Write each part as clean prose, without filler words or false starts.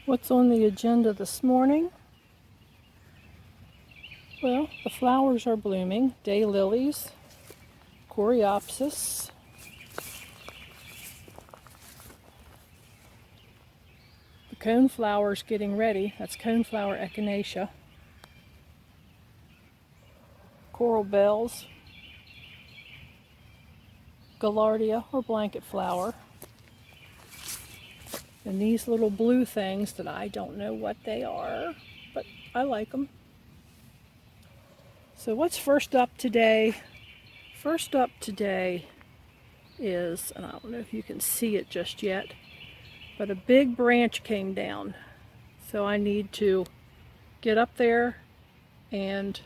What's on the agenda this morning? Well, the flowers are blooming. Daylilies, coreopsis, the coneflower's getting ready. That's coneflower echinacea. Coral bells, gaillardia or blanket flower, and these little blue things that I don't know what they are, but I like them. So what's first up today? First up today is, and I don't know if you can see it just yet, but a big branch came down. So I need to get up there and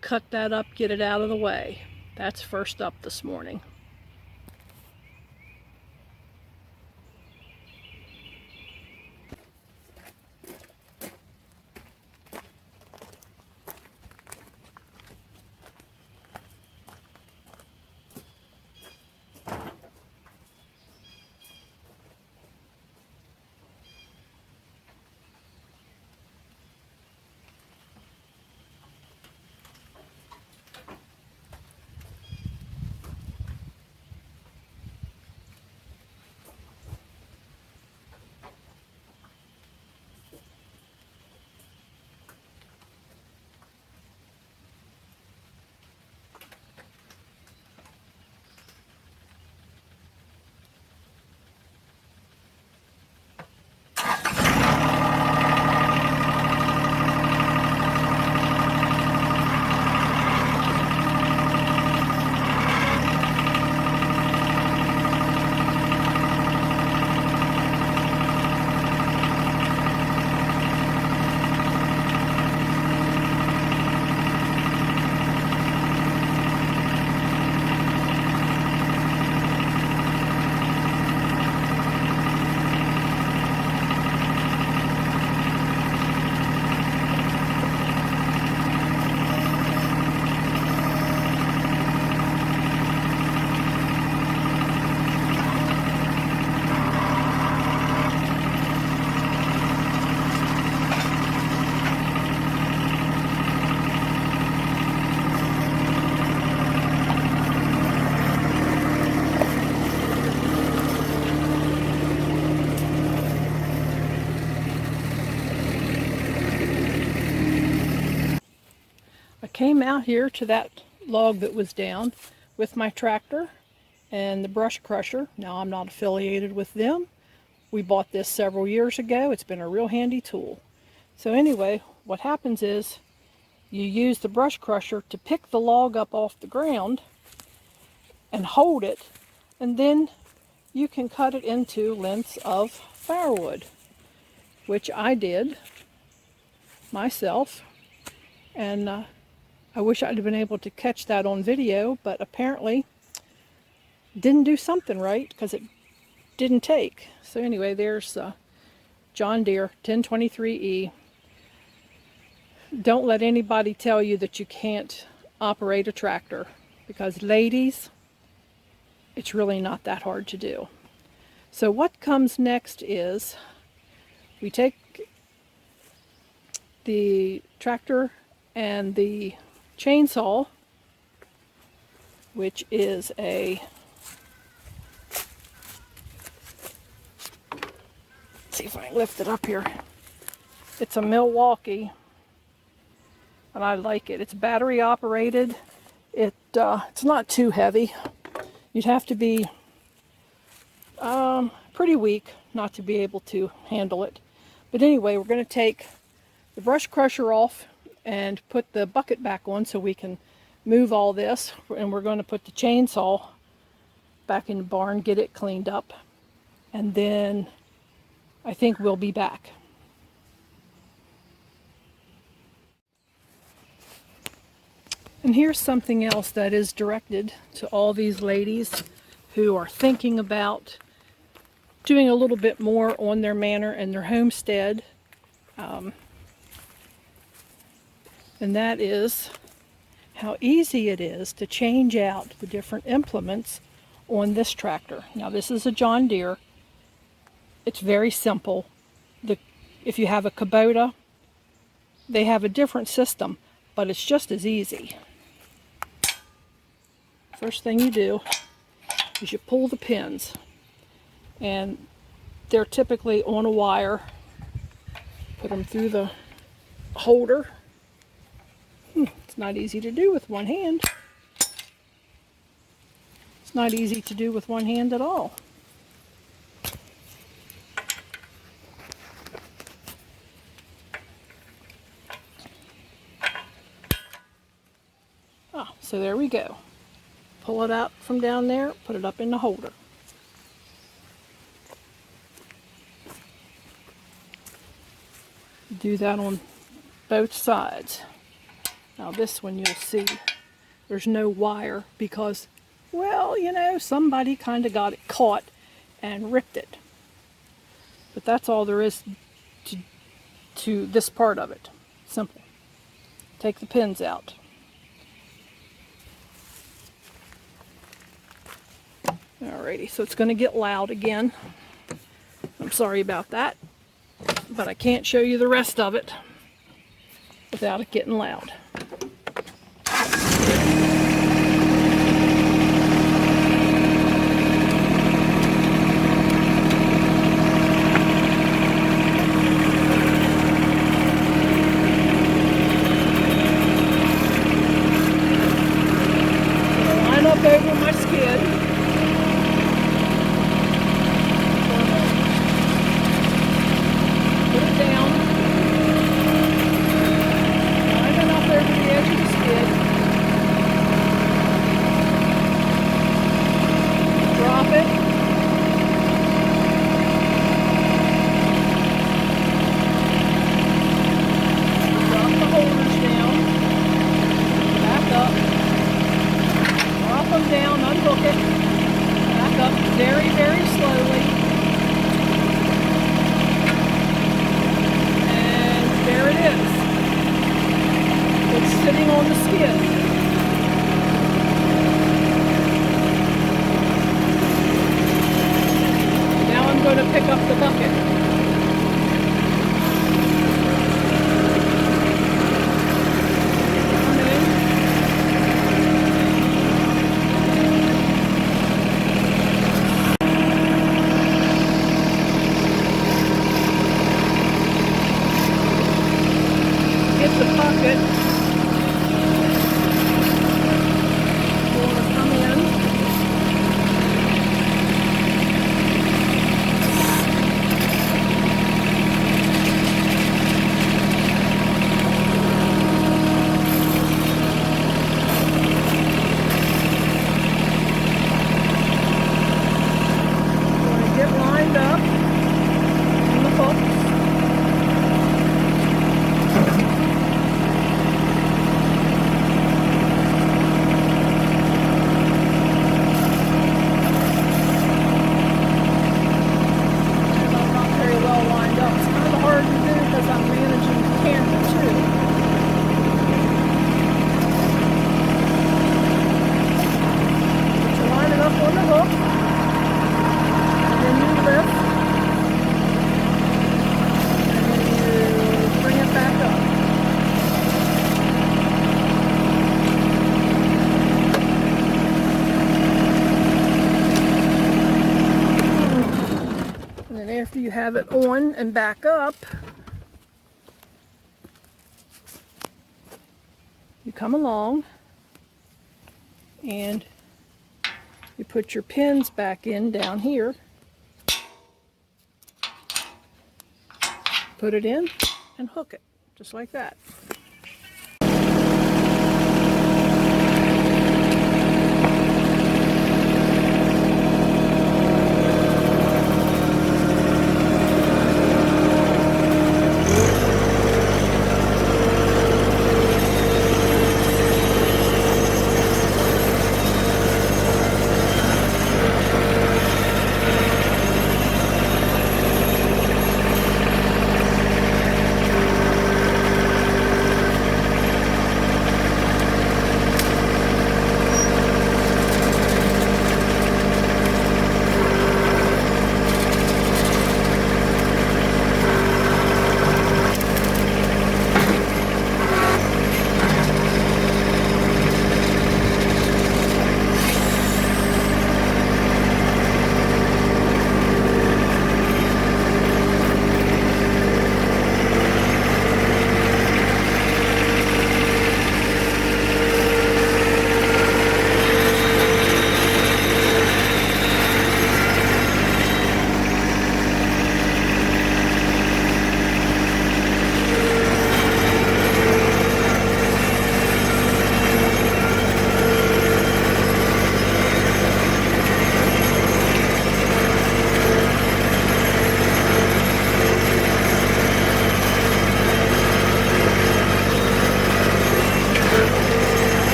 cut that up, get it out of the way. That's first up this morning. I came out here to that log that was down with my tractor and the brush crusher. Now I'm not affiliated with them. We bought this several years ago. It's been a real handy tool. So anyway, what happens is you use the brush crusher to pick the log up off the ground and hold it, and then you can cut it into lengths of firewood, which I did myself. And I wish I'd have been able to catch that on video, but apparently didn't do something right because it didn't take. So anyway, there's John Deere 1023E. Don't let anybody tell you that you can't operate a tractor, because ladies, it's really not that hard to do. So what comes next is we take the tractor and the chainsaw, which is a, let's see if I can lift it up here. It's a Milwaukee, and I like it. It's battery operated. It's not too heavy. You'd have to be pretty weak not to be able to handle it. But anyway, we're going to take the brush crusher off and put the bucket back on so we can move all this, and we're going to put the chainsaw back in the barn, get it cleaned up, and then I think we'll be back. And here's something else that is directed to all these ladies who are thinking about doing a little bit more on their manor and their homestead. And that is how easy it is to change out the different implements on this tractor. Now this is a John Deere, It's very simple. If you have a Kubota, they have a different system, but it's just as easy. First thing you do is you pull the pins, and they're typically on a wire. Put them through the holder. It's not easy to do with one hand. It's not easy to do with one hand at all. So there we go. Pull it out from down there, put it up in the holder. Do that on both sides. Now this one you'll see there's no wire because, well, you know, somebody kind of got it caught and ripped it. But that's all there is to this part of it. Simple. Take the pins out. Alrighty, so it's going to get loud again. I'm sorry about that, but I can't show you the rest of it without it getting loud. Line up over my skid. Sitting on the skid. Now I'm going to pick up the bucket. Get the bucket. After you have it on and back up, you come along and you put your pins back in down here, put it in and hook it just like that.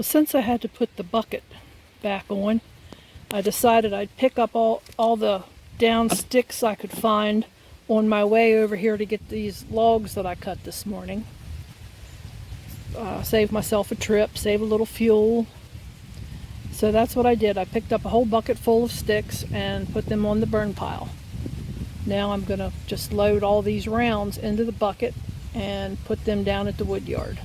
since I had to put the bucket back on, I decided I'd pick up all the down sticks I could find on my way over here to get these logs that I cut this morning. Save myself a trip, save a little fuel. So that's what I did. I picked up a whole bucket full of sticks and put them on the burn pile. Now I'm going to just load all these rounds into the bucket and put them down at the wood yard.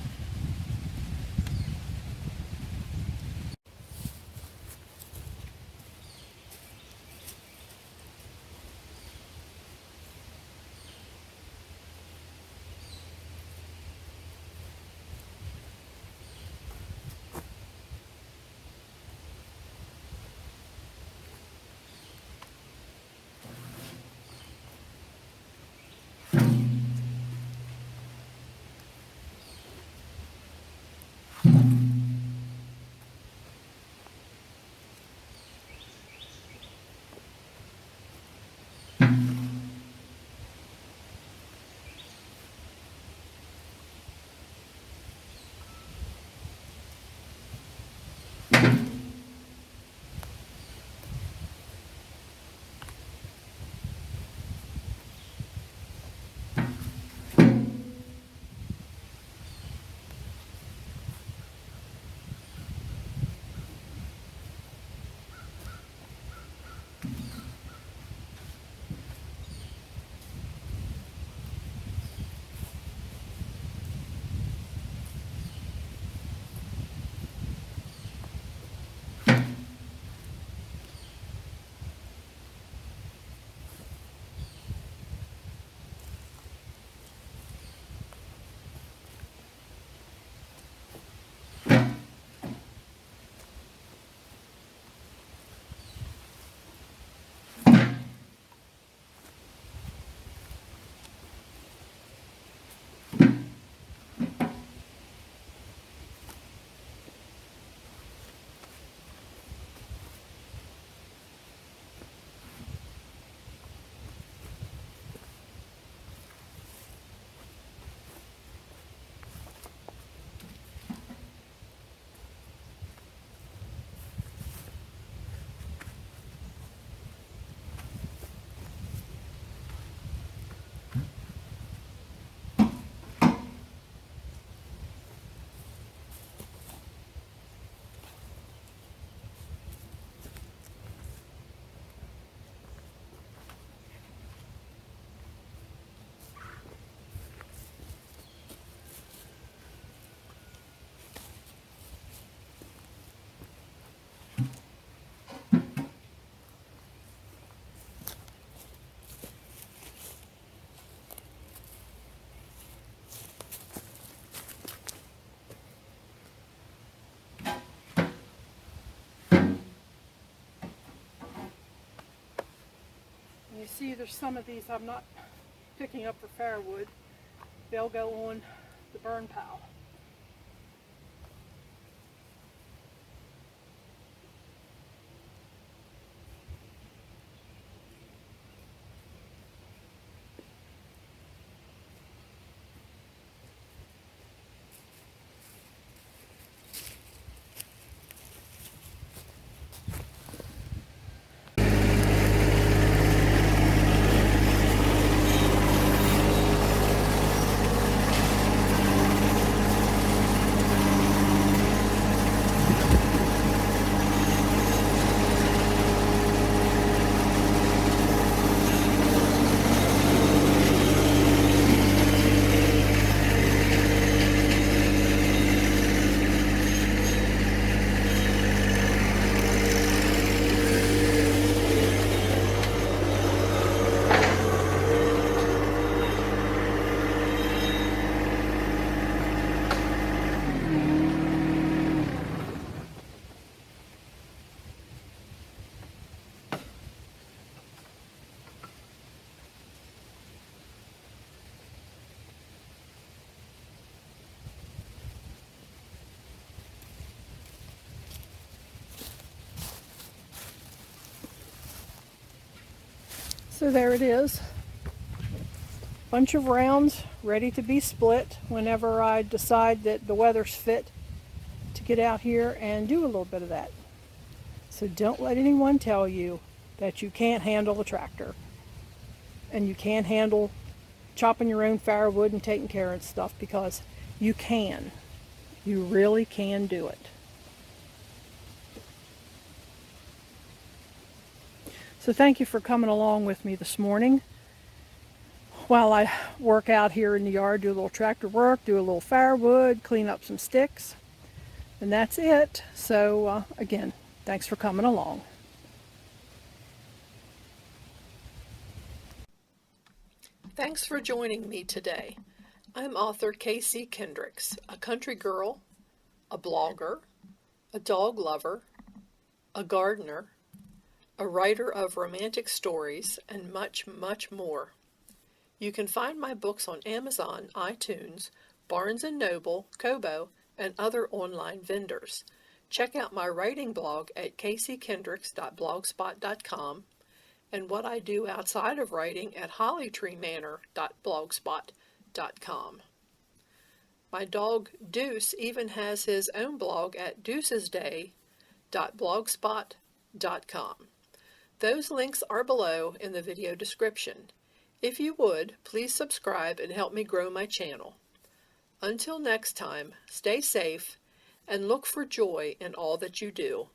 You see there's some of these I'm not picking up for firewood. They'll go on the burn pile. So there it is. Bunch of rounds ready to be split whenever I decide that the weather's fit to get out here and do a little bit of that. So don't let anyone tell you that you can't handle a tractor and you can't handle chopping your own firewood and taking care of stuff, because you can. You really can do it. So thank you for coming along with me this morning while I work out here in the yard, do a little tractor work, do a little firewood, clean up some sticks, and that's it. So again, thanks for coming along. Thanks for joining me today. I'm author Casey Kendricks, a country girl, a blogger, a dog lover, a gardener, a writer of romantic stories, and much, much more. You can find my books on Amazon, iTunes, Barnes & Noble, Kobo, and other online vendors. Check out my writing blog at caseykendricks.blogspot.com and what I do outside of writing at hollytreemanor.blogspot.com. My dog Deuce even has his own blog at deucesday.blogspot.com. Those links are below in the video description. If you would, please subscribe and help me grow my channel. Until next time, stay safe and look for joy in all that you do.